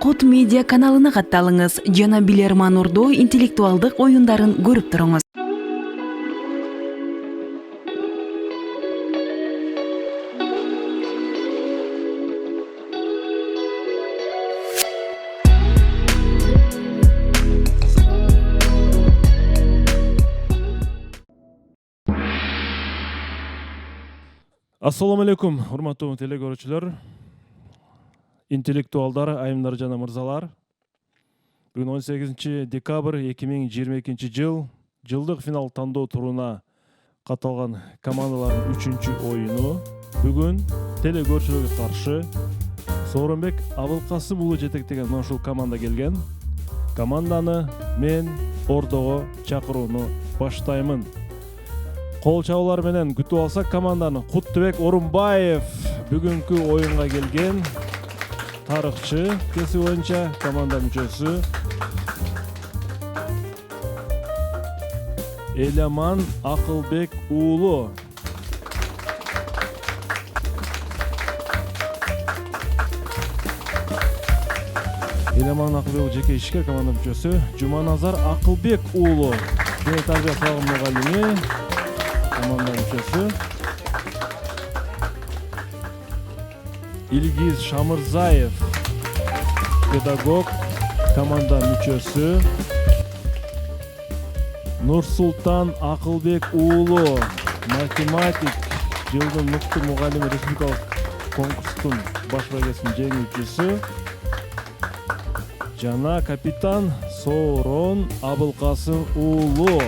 Кут медиа каналына катталыңыз жана Билерман Ордо интеллектуалдык оюндарын көрүп туруңуз. Assalamu alaikum, урматтуу телекөрүүчүлөр, интеллектуалдар, айымдар жана мырзалар. Бүгүн 18 декабрь 2022 жыл, жылдык финал тандоо туруна катталган командалардын 3-оюну. Бүгүн телекөрүүчүлөргө каршы Сооронбек Абылкасым уулу жетектеген мына ушул команда келген. Команданы мен Ордого чакырууну баштаймын. Кол чабуулар менен күтүп алсак команданы Куттубек Орунбаев бүгүнкү оюнга келген тарыхчы кесип боюнча команда мүчөсү. Эламан Акылбек уулу. Эламан Акылбек жеке ишкер команда мүчөсү. Жуманазар Акылбек уулу. Дене тарбия салым мугалими. Команда мүчөсү. Илгиз Шамырзаев, педагог, команда мүчөсү. Нурсултан Акылбек уулу, математик, жылдын мыкты мугалими, республикалык конкурстун баш байгесин жеңүүчүсү. Жана капитан Соорон Абылкасым уулу,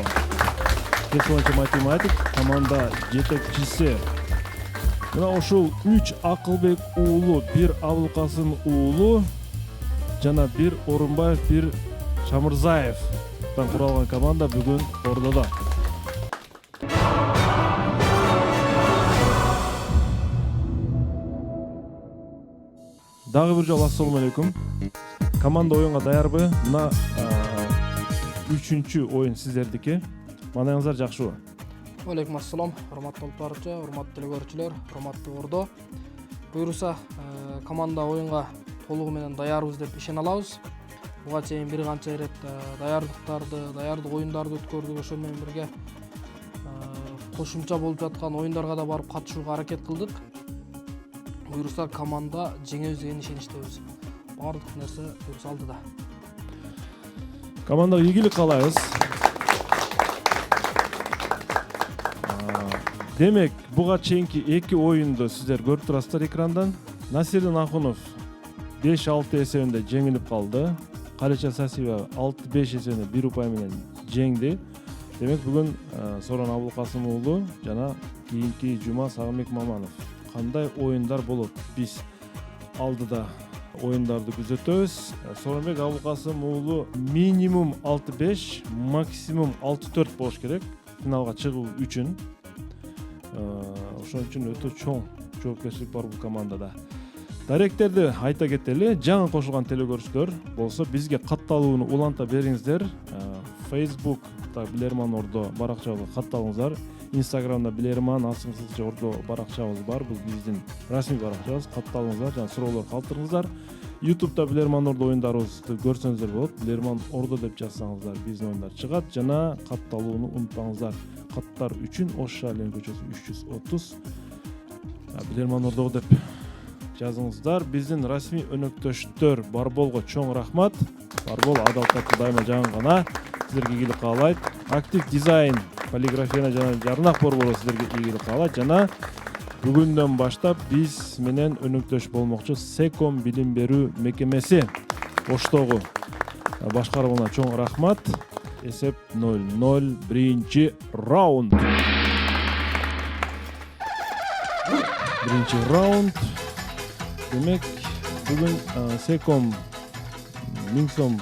математик, команда жетекчиси. Мына ушул 3 Акылбек уулу, 1 Абылкасым уулу жана 1 Орунбаев, 1 Шамырзаевдан куралган команда бүгүн Ордодо. Дагы бир жолу ассалому алейкум. Команда оюнга даярбы? Мына 3-оюн сиздердики. Манайыңыздар жакшыбы? Алейкум ассалам, урматтуу барча, урматтуу телекөрүүчүлөр, урматтуу Ордо. Буюрса, команда оюнга толугу менен даярбыз деп ишене алабыз. Буга чейин бир канча ирет даярдык оюндарды өткөрдүк, ошо менен бирге кошумча болуп жаткан оюндарга да барып катышууга аракет кылдык. Буюрса, команда жеңебиз деген ишеничтебиз. Бардык нерсе буюрса алдыда. Командага ийгилик каалайбыз. Демек, буга чейинки 2 оюнду сиздер көрүп турасыздар экрандан. Насирдин Акунов 5-6 эсебинде жеңилип калды. Калеча Сасиева 6-5 эсебинде 1 упай менен жеңди. Демек, бүгүн Сооронбек Абылкасым уулу жана кийинки жума Сагынбек Маманов. Кандай оюндар болот? Биз алдыда оюндарды күзөтөбүз. Сооронбек Абылкасым уулу минимум 6-5, максимум 6-4 болуш керек финалга чыгуу үчүн. Ошон үчүн өтө чоң жоопкерчилик бар бул командада. Даректерди айта кетели, жаңы кошулган телекөрүүчүлөр болсо бизге катталууну уланта бериңиздер. Facebook'та Билерман Ордо баракчабызга катталыңыздар. Instagram'da Билерман _ Ордо баракчабыз бар. Бул биздин расмий баракчабыз. Катталыңыздар жана суроолор калтырыңыздар. YouTube'да Билерман Ордо оюндарыбызды көрсөңүздөр болот. Билерман Ордо деп жазсаңыздар биздин оюндар чыгат. Жана катталууну унутпаңыздар. Каттар үчүн Ош Шаалин көчөсү 330. Билерман Ордо деп жазыңыздар. Биздин расмий өнөктөштөр Барболго чоң рахмат. Барбол адалкатты дайыма жаңгана. Сиздерге ийгилик каалайт. Актив дизайн, полиграфия жана жарнак борбору сиздерге ийгилик каалайт. Жана бүгүндөн баштап биз менен өнөктөш болмокчу Секом билим берүү мекемеси Оштогу башкарууна чоң рахмат. Эсеп 0-0, биринчи раунд. Биринчи раунд. Демек, бүгүн Секом 1000 сом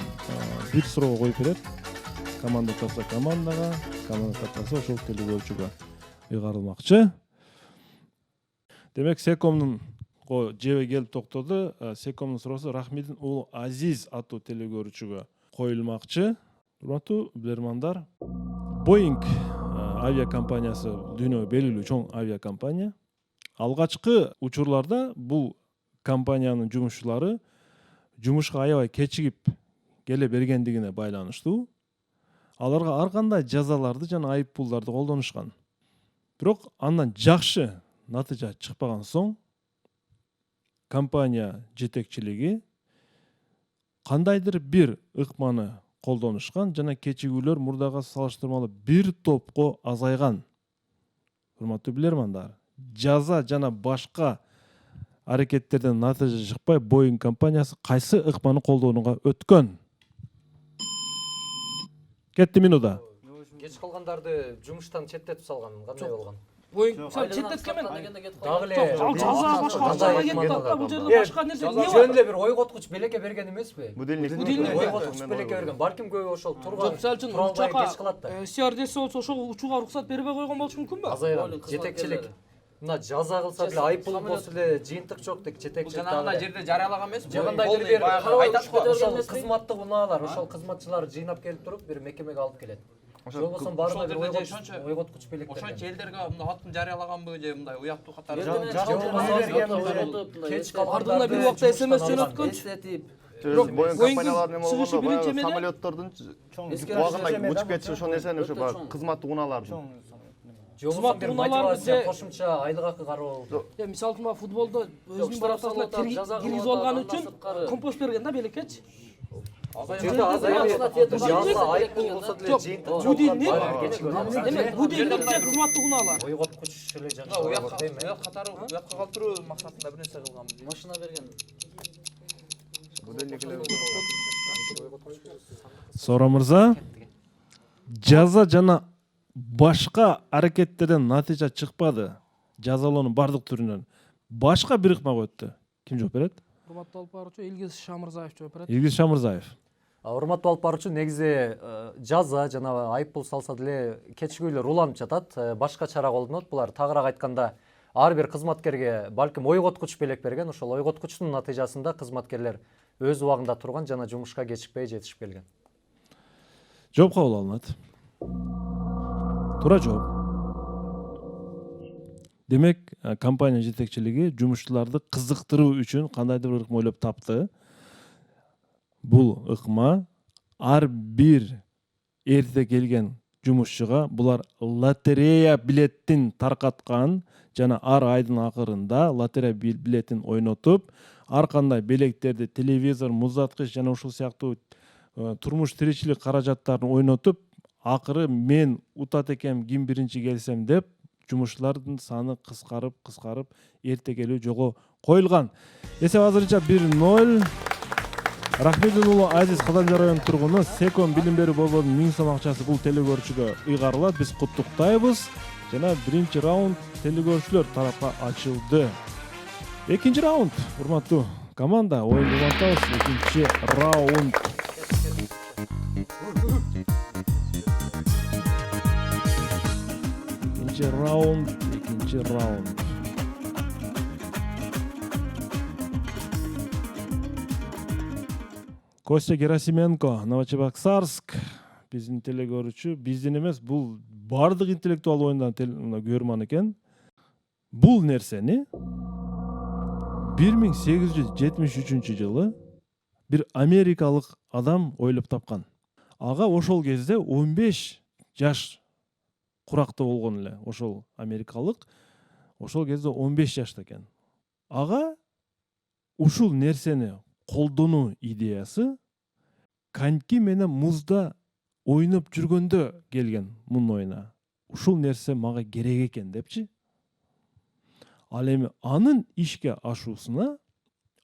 бир суроого коюп берет. Команда тапса командага, команда таппаса ошол телекөрүүчүгө ыйгарылмакчы. Демек, Секомдун жебе келип токтоду. Секомдун суроосу Рахмидин уулу Азиз аттуу телекөрүүчүгө коюлмакчы. Урматтуу билермандар, Boeing авиакомпаниясы дүйнөгө белгилүү чоң авиакомпания. Алгачкы учурларда бул компаниянын жумушчулары жумушка аябай кечигип келе бергендигине байланыштуу аларга ар кандай жазаларды жана айып пулдарды колдонушкан. Бирок андан жакшы натыйжа чыкпаган соң компания жетекчилиги кандайдыр бир ыкманы колдонушкан жана кечигүүлөр мурдага салыштырмалуу бир топко азайган. Урматтуу билермандар, жаза жана башка аракеттерден натыйжа чыкпай Boeing компаниясы кайсы ыкманы колдонууга өткөн? Кетти минута. Кеч калгандарды жумуштан четтетип салган кандай болгон? Боюң сен четтеткенмен Дагы эле жаза башка акчага кетти да, бул жерде башка нерсе эмне жөн бар? эле бир ойготкуч белекке берген эмеспи? Будильник. Ойготкуч белекке берген. Балким көбү ошол турган. Жок, сел үчүн кеч кылат да. учакка стюардесса болсо ошого учууга уруксат бербей койгон болушу мүмкүнбү? Азайган жетекчилик. Мына жаза кылса деле айып пул болсо деле жыйынтык жок деп жетекчилик. Жанагындай жерде жарыялаган эмеспи? Жагандай бир айтат го. ошол кызматтык унаалар, ошол кызматчылар жыйнап келип туруп бир мекемеге алып келет. Ошол болсо баарына бир ойготкуч белек берген. Ошончо элдерге мындай атын жарыялаганбы же мындай уяттуу катары. Кеч Ардына бир убакта СМС жөнөткөнчү. Boeing компанияларынын чыгышы болгондо биринчи эмеде самолеттордун убагында учуп кетиши ошол нерсени ошо баягы кызматтык унаалардын. Кызматтык унаалар кошумча айлык акы кароо. Мисалы үчүн футболдо өзүнүн баратасына киргизип алган үчүн компост берген да белеккечи. Айып пул болсо деле жыйынтык жок. Демек будильник же кызматтык унаалар. Ойготкуч эле жакшы. Уяк катары уякка калтыруу максатында бир нерсе кылганбыз. Машина берген. Сора мырза, жаза жана башка аракеттерден натыйжа чыкпады. Жазалоонун бардык түрүнөн. Башка бир ыкмага өттү. Ким жооп берет? Урматтуу алып баруучу Илгиз Шамырзаев жооп берет. Илгиз Шамырзаев. Урматтуу алып баруучу, негизи жаза жана айып пул салса деле кечигүүлөр уланып жатат. Башка чара колдонот. Булар тагыраак айтканда ар бир кызматкерге балким ойготкуч белек берген. Ошол ойготкучтун натыйжасында кызматкерлер өз убагында турган жана жумушка кечикпей жетишип келген. Жооп кабыл алынат. Туура жооп. Демек, компания жетекчилиги жумушчуларды кызыктыруу үчүн кандайдыр бир ыкма ойлоп тапты. Бул ыкма ар бир эрте келген жумушчуга булар лотерея билетин таркаткан жана ар айдын акырында лотерея билетин ойнотуп, ар кандай белектерди, телевизор, муздаткыч жана ушул сыяктуу турмуш тиричилик каражаттарын ойнотуп, акыры мен утат экем, ким биринчи келсем деп жумушчулардын саны кыскарып эрте келүү жолго коюлган. Эсеп азырынча 1-0. Рахмедин уулу Азиз Кадамжан районунун тургуну Секон билим берүү борборунун 1000 сом акчасы бул телекөрүүчүгө ыйгарылат. Биз куттуктайбыз. Жана биринчи раунд телекөрүүчүлөр тарапка ачылды. Экинчи раунд, урматтуу команда, оюн улантабыз. Экинчи раунд. Экинчи раунд. Костя Герасименко, Новочебоксарск, биздин телекөрүүчү, биздин эмес, бул бардык интеллектуал оюндан көрмөн экен. Бул нерсени 1873 жылы бир америкалык адам ойлоп тапкан. Ага ошол кезде 15 жаш куракта болгон эле. Ошол америкалык ошол кезде 15 жашта экен. Ага ушул нерсени колдонуу идеясы коньки менен музда ойноп жүргөндө келген мунун оюна. Ушул нерсе мага керек экен депчи. Ал эми анын ишке ашуусуна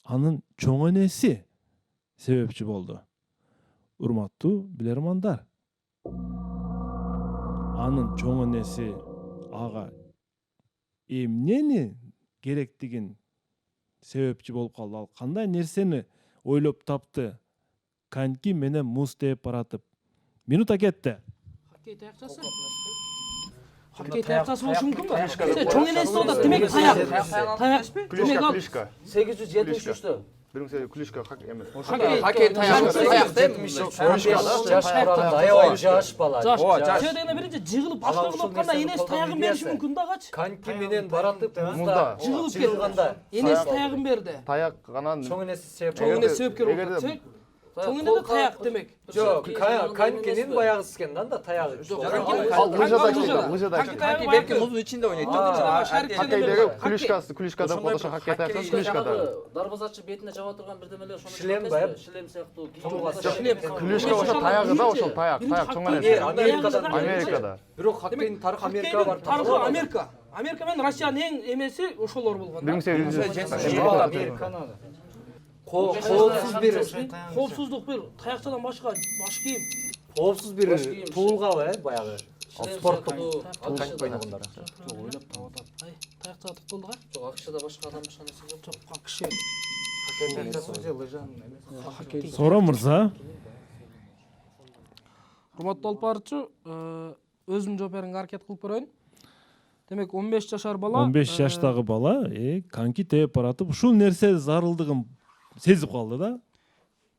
анын чоң энеси себепчи болду. Урматтуу билермандар. Анын чоң энеси ага эмнени керектигин себепчи болуп калды. Ал кандай нерсени ойлоп тапты? Коньки менен муз тээп баратып. Минута кетти. Хоккей таякчасы. Хоккей таякчасы болушу мүмкүнбү? Чоң энеси да демек таяк. Таякпы? Клишка. 873-тө. Биринчи клюшка эмес. Хоккей таяк дейм. Жаш кураганда аябай жаш бала. Жаш дегенде биринчи жыгылып башка кылып энеси таягын бериши мүмкүн да качы. Коньки менен баратып Музда. жыгылганда Энеси таягын берди. Таяк анан чоң энеси себеп Чоң эне себепкер эгерде- болду. Чоң эне де таяк демек. жок конькинин баягысы экен да таягы лыжада Хоккей белки муздун ичинде ойнойт. хоккейдеги клюшкада болошо хоккей таяк клюшкада. Дарбазачы бетине жаба турган бирдемелер ошону Шлем ба? шлем сыяктуу Клюшка ошо таягы да ошол таяк чоң энеси. Америкада. бирок хоккейдин тарыхы Америкага бар. Тарыхы Америка. Америка менен Россиянын эң эмеси ошолор болгон. Коопсуздук бир таякчадан башка баш кийим. Коопсуз бир туулгабы баягы спорттук коньки ойногондор. Ойлоп таап атат. Ай, таякча атып болду га? жок акшада башка адам ишенеси жок. Жок, киши. Сора мырза, Урматтуу алып барчу, өзүм жооп берүүгө аракет кылып көрөйүн. Демек 15 жашар бала 15 жаштагы бала коньки тээп баратып ушул нерсе зарылдыгын сезип калды да.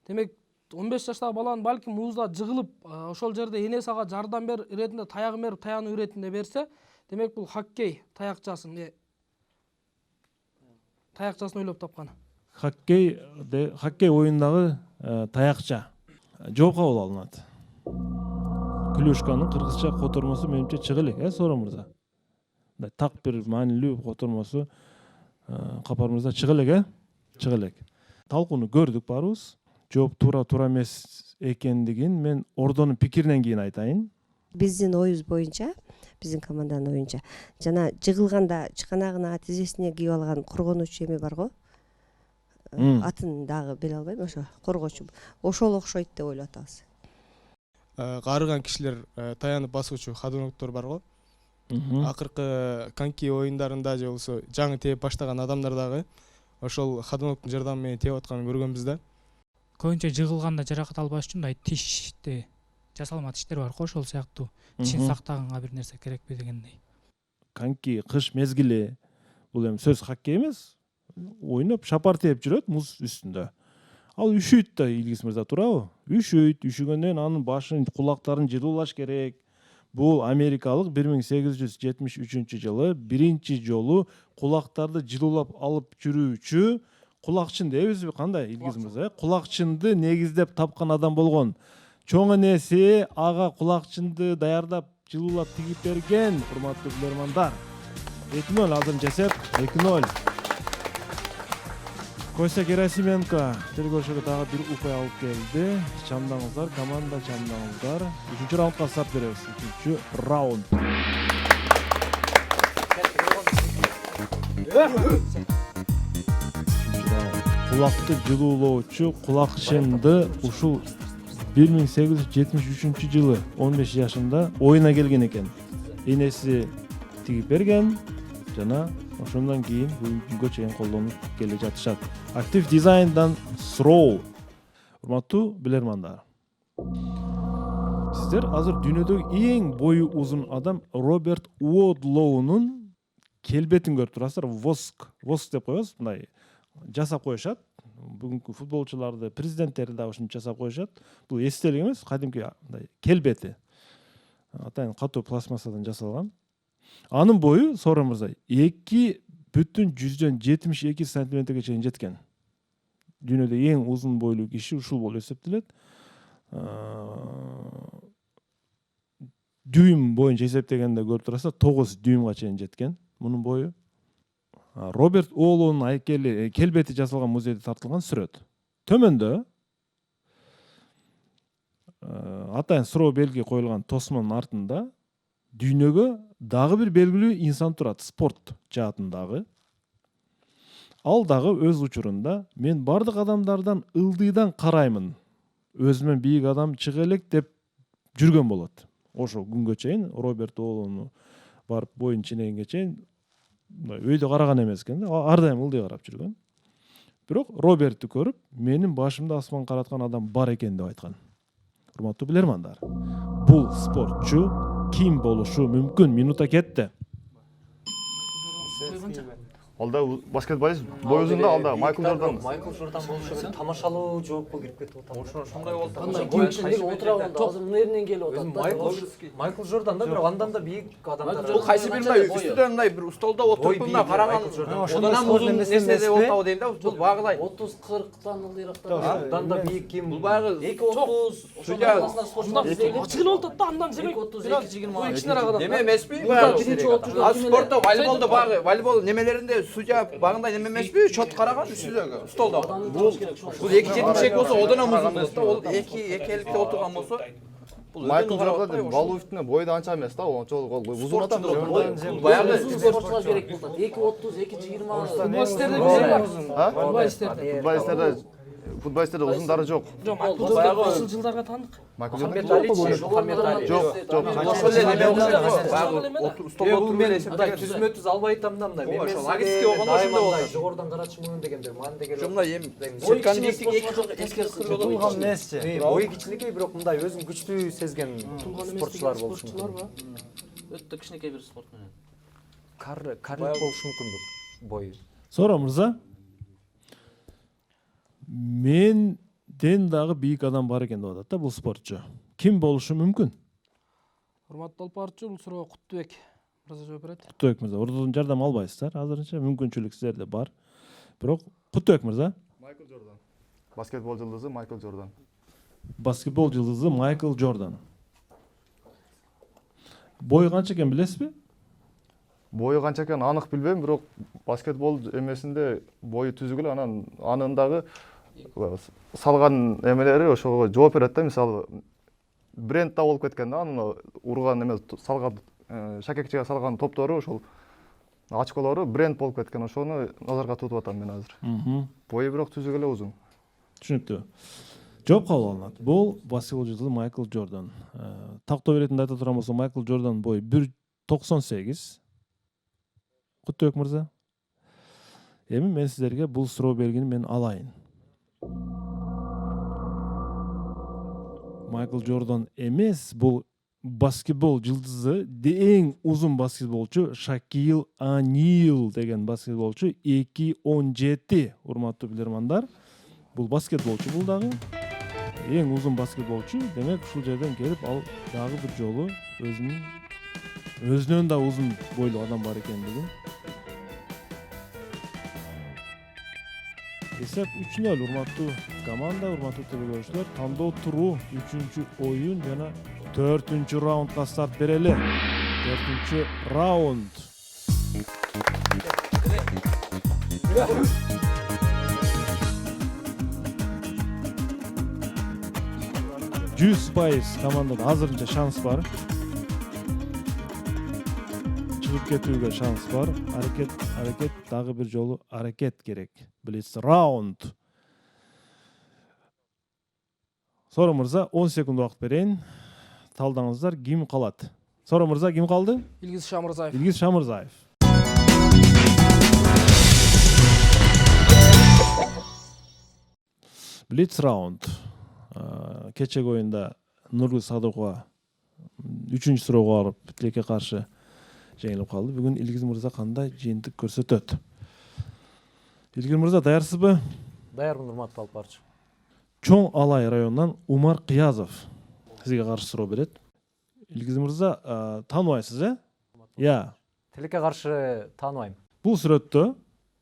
Демек 15 жаштагы баланын балким музда жыгылып, ошол жерде энеси ага жардам бер иретинде таягын берип, таягын иретинде берсе, демек бул хоккей таякчасын ойлоп тапкан. Хоккей оюндагы таякча жооп кабыл алынат. Клюшканын кыргызча котормосу менимче чыга элек, Сора мырза. Мындай так бир маанилүү котормосу Капар мырза чыга элек, чыга элек. Талкууну көрдүк баарыбыз. Жооп туура эмес экендигин мен Ордонун пикиринен кийин айтайын. Биздин оюбуз боюнча, биздин команданын оюнча, жана жыгылганда чыканагына тизесине кийип алган коргонуучу эме бар го. Атын дагы бере албайм, ошо коргоочу. Ошол окшойт деп ойлоп атабыз. Каарыган кишилер таянып басуучу ходуноктор бар го. Акыркы коньки оюндарында же болсо жаңы тээп баштаган адамдар дагы ошол ходуноктун жардамы менен тээп атканын көргөнбүз да. Көбүнчө жыгылганда жаракат албаш үчүн мындай тиште жасалма тиштер бар го, ошол сыяктуу тишин сактаганга бир нерсе керекпи дегендей. Коньки кыш мезгили бул эми сөз хоккей эмес. Ойноп шапар тээп жүрөт муз үстүндө. Ал үшүйт да Илгиз мырза туурабы? Үшүгөндөн анын башын, кулактарын жылуулаш керек. Бул америкалык 1873 жылы биринчи жолу кулактарды жылуулап алып жүрүүчү кулакчын дейбизби кандай Илгиз мырза? Кулакчынды негиздеп тапкан адам болгон. Чоң энеси ага кулакчынды даярдап жылуулап тигип берген, урматтуу билермандар. 2-0 азыр жесеп 2-0. Костя Герасименко тергөөчүгө дагы бир упай алып келди. Чамдаңыздар, команда чамдаңыздар. 3-чү раундга старт беребиз. 3-чү раунд. Кулакты жылуулоочу кулакчынды ушул 1873 жылы 15 жашында оюна келген экен. Энеси тигип берген жана ошондон кийин бүгүнкү чейин колдонуп келе жатышат. Актив дизайндан Throw. Урматтуу билермандар. Сиздер азыр дүйнөдөгү эң бою узун адам Роберт Уодлоунун келбетин көрүп турасыздар. Воск деп коебуз, мындай жасап коюшат. Бүгүнкү футболчуларды, президенттерди да ушинтип жасап коюшат. Бул эстелик эмес, кадимки мындай келбети. Атайын катуу пластмассадан жасалган. Анын бою, Сора мырза, 2,72 сантиметрге чейин жеткен. Дүйнөдө эң узун бойлуу киши ушул болуп эсептелет. Дүйм боюнча эсептегенде көрүп турасыздар, 9 дүймгө чейин жеткен мунун бою. Роберт Уодлоунун айкели келбети жасалган музейде тартылган сүрөт. Төмөндө атайын Throw белги коюлган тосмонун артында дүйнөгө дагы бир белгилүү инсан турат, спорт жаатындагы. Ал дагы өз учурунда мен бардык адамдардан ылдыйдан караймын. Өзүмөн бийик адам чыга элек деп жүргөн болот. Ошо күнгө чейин Роберт Уодлоуну барып боюн ченегенге чейин өйдө караган эмес экен, ар дайым ылдый карап жүргөн. Бирок Робертти көрүп, менин башымда асман караткан адам бар экен деп айткан. Урматтуу билермандар, бул спортчу ким болушу мүмкүн? Минута кетти. Ал да баскетболист бой узун да, ал да Майкл Джордан. Майкл Джордан болушу керек. Тамашалуу жоопко кирип кетип атат. Ошондой болду. Андан кийин отура алганда азыр мына жеринен келип атат да. Майкл Джордан да бирок андан да бийик адамдар. Бул кайсы бир мындай үстүдөн мындай бир столдо отуруп мына караган. Одан ham узун нерседе болтабы дейм да. Бул багылай. 30-40тан ылдыйракта. Андан да бийик ким? Бул баягы 2.30 ошондой спортчулар изейли. Ачыгын болуп да андан себеп. 2.30 2.20. Кичине арагадан. Неме эмеспи? Биринчи отурда Az sportda volейболда багы, волейбол немелеринде судья багындай неме эмеспи? Шот караган үстүдөгү столдо. Бул 2.72 болсо одан ham узун болот да. Ол 2.50 отурган болсо Майкл Джордан балуфтуна бойду анча эмес да, ончолук узун адам. баягы спортчулар керек болот. 2.30 2.20. Футболисттерде бизе бар. Футболисттерде футболисттерде узундары жок. Жок, Майкл Джордан ушул жылдарга таанык. Майкл Мухаммед Джордан Али, Мухаммед Али. жок. ошол эле неме окшойт го. Баягы столдо Бул отуруп мен эле мындай эсептеген. түзмө-түз албай атам да. Ооба, ошол лагерьский болгондо ошондой болот. Жогорудан карачымын деген бир мындай келип. Жомна эми Бой сетканы кичине эки спортчулар тескерисин кылган эмес. Бой кичинекей бирок мындай өзүн күчтүү сезген спортчулар болушу мүмкүн. Өтө кичинекей бир спорт менен. Карлик болушу мүмкүн бул бою. Сора мырза, менден дагы бийик адам бар экен деп атат да бул спортчу. Ким болушу мүмкүн? Урматтуу алып барчу, бул суроого Куттубек мырза жооп берет. Куттубек мырза, ордодон жардам албайсыздар. Азырынча мүмкүнчүлүк силерде бар. Бирок Куттубек мырза, Майкл Джордан. Баскетбол жылдызы Майкл Джордан. баскетбол жылдызы Майкл Джордан. Бою канча экен билесизби? Бою канча экенин анык билбейм, бирок баскетбол эмесинде бою түзүк эле, анын дагы салган эмелери ошого жооп берет да. Мисалы бренд да болуп кеткен да, анын урган эме салган шакекчиге салган топтору ошол очколору бренд болуп кеткен. Ошону назарга тутуп атам мен азыр. Бою бирок түзүк эле узун. Түшүнүктүү. Жооп кабыл алынат. Бул баскетбол жылдызы Майкл Джордан. Тактоо беретинди айта турган болсом, Майкл Джордан бою 1.98. Куттубек мырза. Эми мен сиздерге бул суроо бергени мен алайын. Майкл Джордан эмес, бул баскетбол жылдызы эң узун баскетболчу Шакил Анил деген баскетболчу 2.17. Урматтуу билермандар, бул баскетболчу, бул дагы эң узун баскетболчу. Демек ушул жерден келип ал дагы бир жолу өзүнөн да узун бойлуу адам бар экендигин. Есеп 3-0, урматтуу команда, урматтуу телекөрүүчүлөр. Тандоо туруу 3-чү оюн жана 4-чү раундга старт берели. 4-чү раунд. %100 командада азырынча шанс бар. Чыгып кетүүгө шанс бар. Аракет дагы бир жолу аракет керек. Блиц раунд. Сора мырза 10 секунд убакыт берейин. Талдаңыздар, ким калат? Сора мырза, ким калды? Илгиз Шамырзаев. Илгиз Шамырзаев. Блиц раунд. Кечеги оюнда Нургүл Садыкова 3-чү суроого барып тилекке каршы жеңилип калды. Бүгүн Илгиз мырза кандай жыйынтык көрсөтөт? Илгиз мырза, даярсызбы? Даярмын, урматтуу алып барчу. Чоң Алай районунан Умар Кыязов сизге каршы суроо берет. Илгиз мырза, тааныбайсыз, э? Я. Тилекке каршы тааныбайм. Бул сүрөттө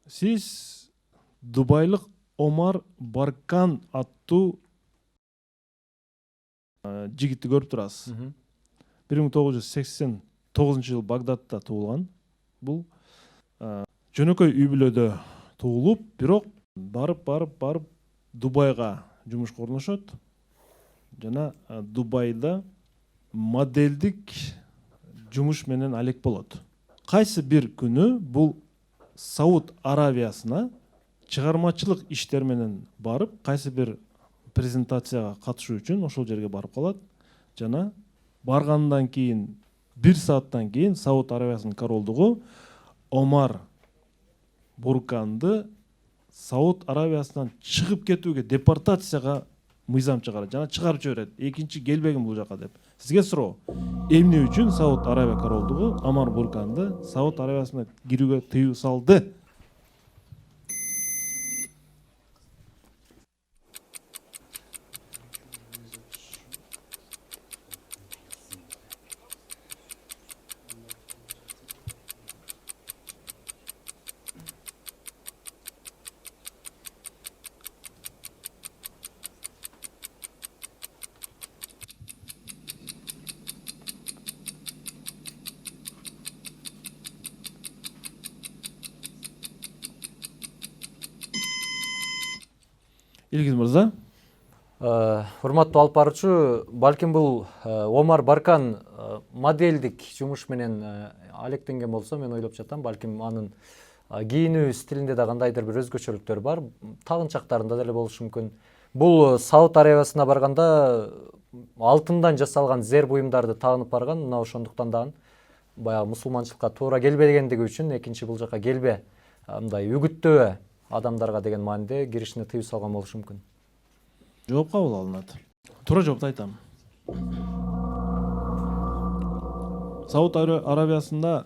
сиз Дубайлык Омар Баркан аттуу жигитти көрүп турасыз. 1989-жыл Багдадта туулган. Бул жөнөкөй үй бүлөдө туулуп, бирок барып Дубайга жумушка орношот. Жана Дубайда моделдик жумуш менен алек болот. Кайсы бир күнү бул Сауд Аравиясына чыгармачылык иштер менен барып, кайсы бир презентацияга катышуу үчүн ошол жерге барып калат. Жана баргандан кийин 1 сааттан кийин Сауд Аравиясынын королдугу Омар Бурканды Сауд Аравиясынан чыгып кетүүгө, депортацияга мыйзам чыгарат жана чыгарып жиберет. Экинчи келбегин бул жака деп. Сизге суроо. Эмне үчүн Сауд Аравия королдугу Омар Бурканды Сауд Аравиясына кирүүгө тыюу салды? Илгиз мырза. Урматтуу алып баруучу, балким бул Омар Баркан модельдик жумуш менен алектенген болсо, мен ойлоп жатам, балким анын кийинүү стилинде да кандайдыр бир өзгөчөлүктөр бар, тагынчактарында деле болушу мүмкүн. Бул Сауд Арабиясына барганда алтындан жасалган зер буюмдарды тагынып барган, мына ошондуктан дагы баягы мусулманчылыкка туура келбегендиги үчүн экинчи бул жака келбе, мындай үгүттөө адамдарга деген мааниде киришине тыюу салган болушу мүмкүн. Жооп кабыл алынат. Туура жоопту айтам. Сауд Арабиясында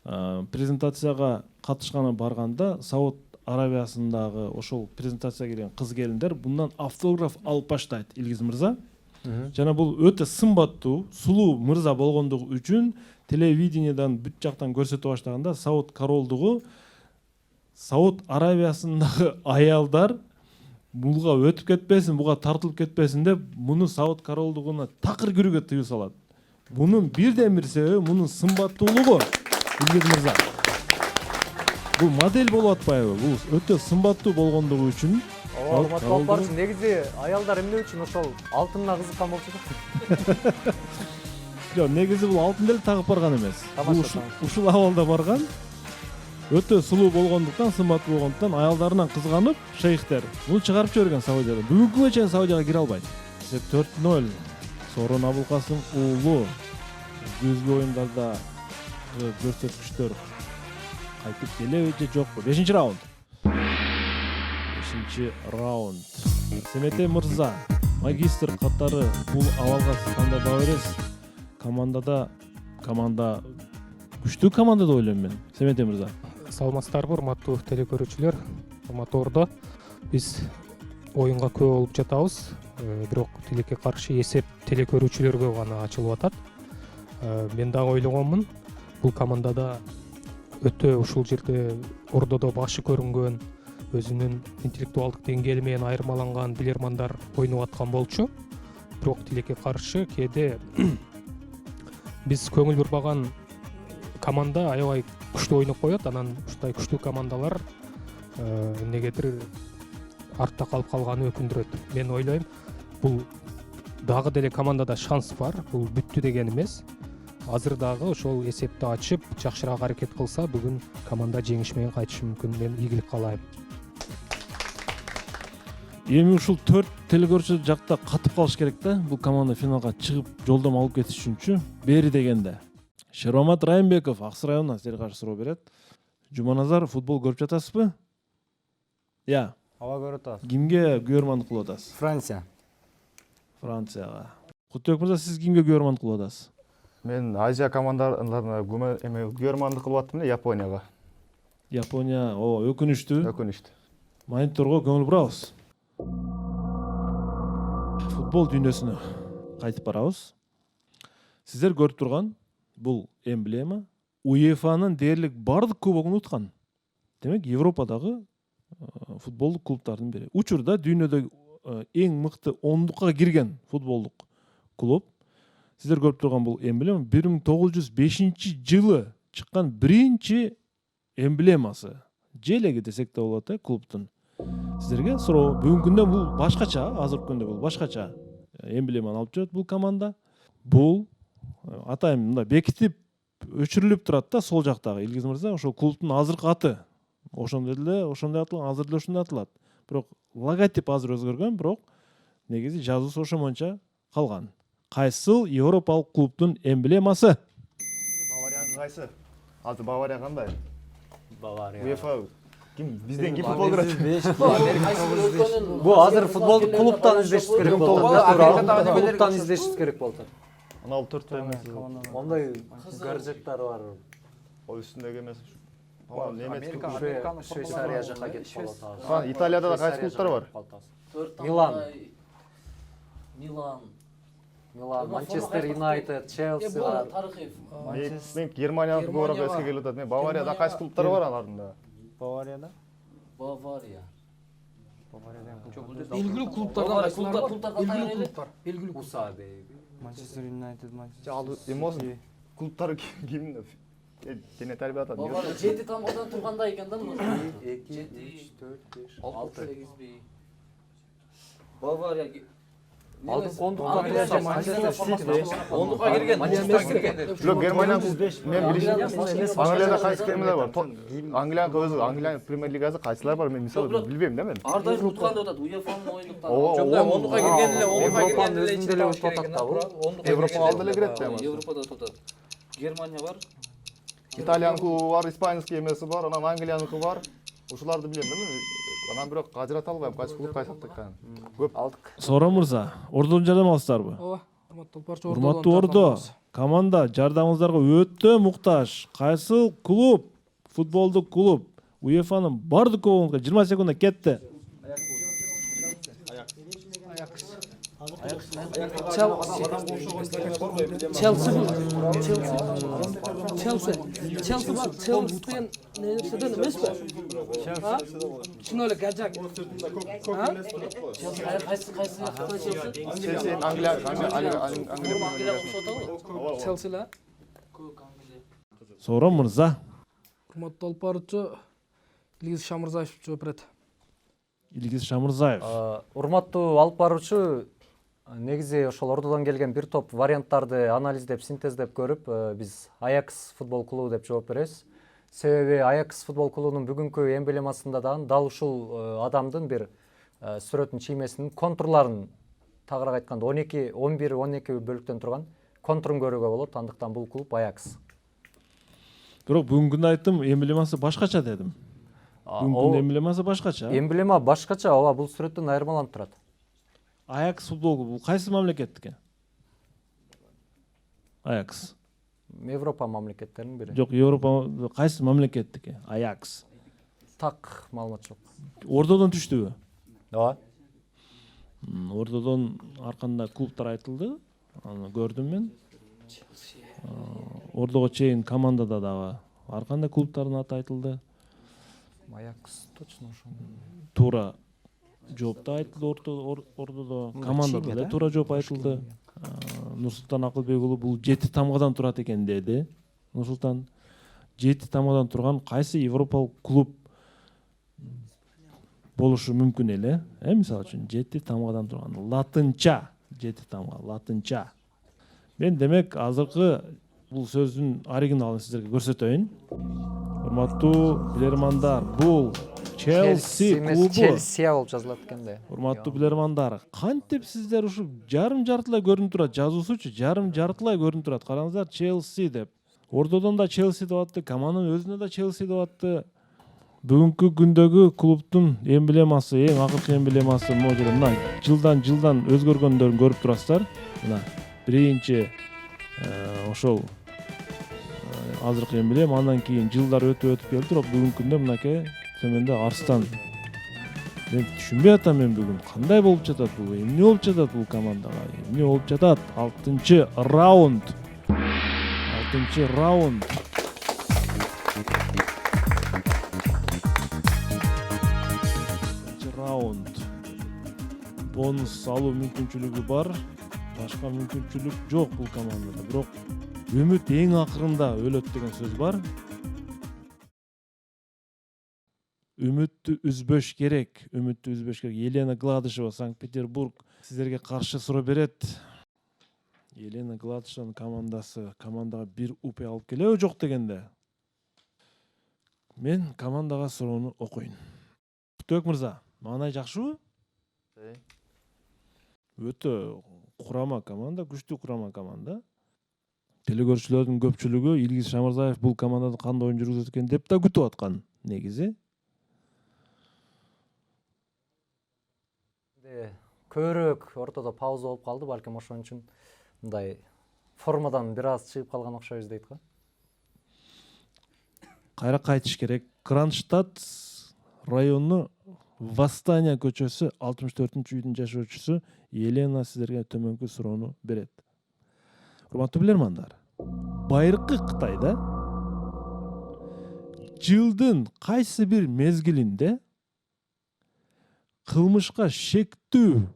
презентацияга катышканы барганда, Сауд Арабиясындагы ошол презентацияга келген кыз келиндер bundan автограф алып баштайт, Илгиз мырза. Жана бул өтө сымбаттуу, сулуу мырза болгондугу үчүн телевидениедан бүт жактан көрсөтө баштаганда Сауд королдугу, Сауд Арабиясындагы аялдар буга өтүп кетпесин, буга тартылып кетпесин деп, муну Сауд королдугуна такыр кирүүгө тыюу салат. Бунун бирден бир себеби мунун сымбаттуулугу, Илгиз мырза. Бул модель болуп атпайбы? Бул өтө сымбаттуу болгондугу үчүн. Урматтуу алып баруучу, негизи аялдар эмне үчүн ошол алтынына кызыккан болчу да? Жок, негизи бул алтын деле тагып барган эмес. Бул ушул абалда барган. Өтө сулуу болгондуктан, сымбаттуу болгондуктан аялдарынан кызганып, шейхтер муну чыгарып жиберген Саудиядан. Бүгүнкүгө чейин Саудияга кире албайт. 4-0. Сорон Абылкасым уулу күзгү оюндарда көрсөткүчтөр кайтып келеби же жокпу? 5-раунд. 5-раунд. Семете мырза, магистр катары бул абалга сиз кандай баа бересиз? Команда күчтүү команда деп ойлойм мен. Семете мырза. Саламатсыздарбы, урматтуу телекөрүүчүлөр, урматтуу Ордо. Биз оюнга күбө болуп жатабыз. Бирок тилекке каршы эсеп телекөрүүчүлөргө гана ачылып атат. Мен дагы ойлогонмун, бул командада өтө ушул жерде Ордодо башы көрүнгөн, өзүнүн интеллектуалдык деңгээли менен айырмаланган билермандар ойноп аткан болчу. Бирок тилекке каршы кээде биз көңүл бурбаган команда аябай күчтүү ойноп коет, анан ушундай күчтүү командалар эмнегедир артта калып калганы өкүндүрөт. Мен ойлойм, бул дагы деле командада шанс бар, бул бүттү деген эмес. Азыр дагы ошол эсепти ачып, жакшыраак аракет кылса, бүгүн команда жеңиш менен кайтышы мүмкүн. Мен ийгилик каалайм. Эми ушул 4 телекөрүүчү жакта катып калыш керек да, бул команда финалга чыгып жолдомо алып кетиш үчүнчү. Бери дегенде Шеромат Райымбеков Аксы районунан силерге каршы суроо берет. Жуманазар, футбол көрүп жатасызбы? Я. Ооба, көрүп атабыз. Кимге күбөрмандык кылып атасыз? Франция. Францияга. Кутбек мырза, сиз кимге күбөрмандык кылып атасыз? Мен Азия командаларына күбөрмандык кылып аттым, Японияга. Япония, өкүнүчтүү. Өкүнүчтүү. Мониторго көңүл бурабыз. Футбол дүйнөсүнө кайтып барабыз. Сиздер көрүп турган бул эмблема УЕФАнын дээрлик бардык кубогун уткан. Демек, Европадагы футболдук клубтардын бири. Учурда дүйнөдөгү эң мыкты 10дукка кирген футболдук клуб. Сиздер көрүп турган бул эмблема 1905-жылы чыккан биринчи эмблемасы. Желеги десек да болот клубтун. Сиздерге суроо, бүгүнкү күндө бул башкача, азыркы күндө бул башкача эмблеманы алып жүрөт бул команда. Бул атайын мындай бекитип өчүрүлүп турат да, сол жактагы Илгиз мырза, ошол клубтун азыркы аты. Ошондой аталган, азыр деле ушундай аталат. Бирок логотип азыр өзгөргөн, бирок негизи жазуусу ошомонча калган. Кайсыл Европалык клубтун эмблемасы? Баварияга кайсы? Азыр Бавария кандай? Бавария. УЕФА ким бизден ким футбол көрөт? Бул азыр футболду клубтан издешибиз керек болот. Клубтан издешибиз керек болот. Ана ал 4 эмес. Мондай гаджеттер бар. Ол үстүндөгү эмес. Швейцария жака кетип калат. Италияда да кайсы клубтар бар? Милан, Манчестер Юнайтед, Челси бар. Мен Германиялык көбүрөөк эске келип атат. Мен Баварияда кайсы клубтар бар аларында? Баварияда? Бавария. Белгилүү клубтардан белгилүү Усаби. Манчестер Юнайтед, Манчестер. Клубтар кимде? Дене тарбия атат. 7 тамгадан тургандай экен да. 2, 3, 4, 5, 6, 8 Бавария алдын кондукка кирген Манчестер кирген. Жоқ, Германияның мен билишим Англияда кайсы кемелер бар? Англияның өзү, Англияның премьер лигасы кайсылар бар? Мен мисалы билбейм да мен. ар дайым утканда атат УЕФАнын оюндуктары. Ондукка кирген эле, Европанын өзүндө эле утуп атат да бул. Европа алды эле кирет да. Европада атат. Германия бар. Италиянын клубу бар, испанский эмеси бар, анан Англияныкы бар. Ушуларды билем да мен. Анан бирок ажырата албайм, кайсы клуб кайсы экен. Көп алдык. Сооронбай мырза, ордодон жардам аласыздарбы? ооба урматтуу барча Урматтуу Ордо, команда жардамыңыздарга өтө муктаж. Кайсы клуб, футболдук клуб УЕФАнын бардык кубогунга 20 секундда кетти. Челси бар. Челси деген нерседен эмеспи? Чын эле гажак. Челси Англия Челси ла. Сооронбай мырза, Урматтуу алып баруучу Илгиз Шамырзаев жооп берет. Илгиз Шамырзаев. Урматтуу алып баруучу, негизи ошол Ордодон келген бир топ варианттарды анализдеп, синтездеп көрүп, биз Аякс футбол клубу деп жооп беребиз. Себеби Аякс футбол клубунун бүгүнкү эмблемасында дагы ушул адамдын бир сүрөтүн чиймесинин контурларын, тагыраак айтканда 11-12 бөлүктөн турган контурун көрүүгө болот. Андыктан бул клуб Аякс. Бирок бүгүнкү айттым, эмблемасы башкача дедим. Бүгүнкү эмблемасы башкача. Эмблема башкача, ооба, бул сүрөттөн айырмаланып турат. Аякс футбол клубу кайсы мамлекеттики? Аякс. Европа мамлекеттеринин бири. Жок, Европа кайсы мамлекеттики? Аякс. Так маалымат жок. Ордодон түштүбү? Ооба. Ордодон арканда клубтар айтылды. Аны көрдүм мен. Ордого чейин командада дагы арканда клубтардын аты айтылды. Аякс точно ошо. Туура жоопта айтылды Ордодо. Командада эле туура жооп айтылды. Нурсултан Акылбек уулу бул 7 тамгадан турат экен деди. Нурсултан 7 тамгадан турган кайсы европалык клуб болушу мүмкүн эле? Мисалы үчүн 7 тамгадан турган латынча 7 тамга латынча. Мен демек азыркы бул сөздүн оригиналын сиздерге көрсөтөйүн. Урматтуу билермандар, бул Челси клубу. Челси болуп жазылат экен да. Урматтуу билермандар, кантип сиздер ушу жарым жартылай көрүнүп турат, жазуусучу жарым жартылай көрүнүп турат. Караңыздар, Челси деп. Ордодон да Челси деп атты, команданын өзүнө да Челси деп атты. Бүгүнкү күндөгү клубдун эмблемасы, эң акыркы эмблемасы могу жерде мына жылдан өзгөргөндөрүн көрүп турасыздар. Мына биринчи ошол азыркы эмблема, андан кийин жылдар өтүп келди, бирок бүгүнкү күндө мынакей төмөндө Арстан. Мен түшүнбөй атам мен бүгүн кандай болуп жатат бул, эмне болуп жатат бул командага, эмне болуп жатат? 6-чы раунд. 6-чы раунд. Бонус алуу мүмкүнчүлүгү бар, башка мүмкүнчүлүк жок бул командада. Бирок үмүт эң акырында өлөт деген сөз бар. Үмүттү үзбөш керек, үмүттү үзбөш керек. Елена Гладышева, Санкт-Петербург сиздерге каршы суроо берет. Елена Гладышеванын командага бир упай алып келеби жок дегенде. Мен командага суроону окуйн. Күтөк мырза, маанай жакшыбы? Өтө курама команда, күчтүү курама команда. Телекөрүүчүлөрдүн көпчүлүгү Илгиз Шамырзаев бул командада кандай оюн жүргүзөт экен деп да күтүп аткан негизи. Көбүрөөк ортодо пауза болуп калды, балким ошон үчүн мындай формадан бир аз чыгып калган окшойбуз дейт го. Кайра кайтыш керек. Кронштадт району Восстания көчөсү 64-үйдүн жашоочусу Елена сиздерге төмөнкү суроону берет. Урматтуу билермандар, байыркы Кытайда жылдын кайсы бир мезгилинде кылмышка шектүү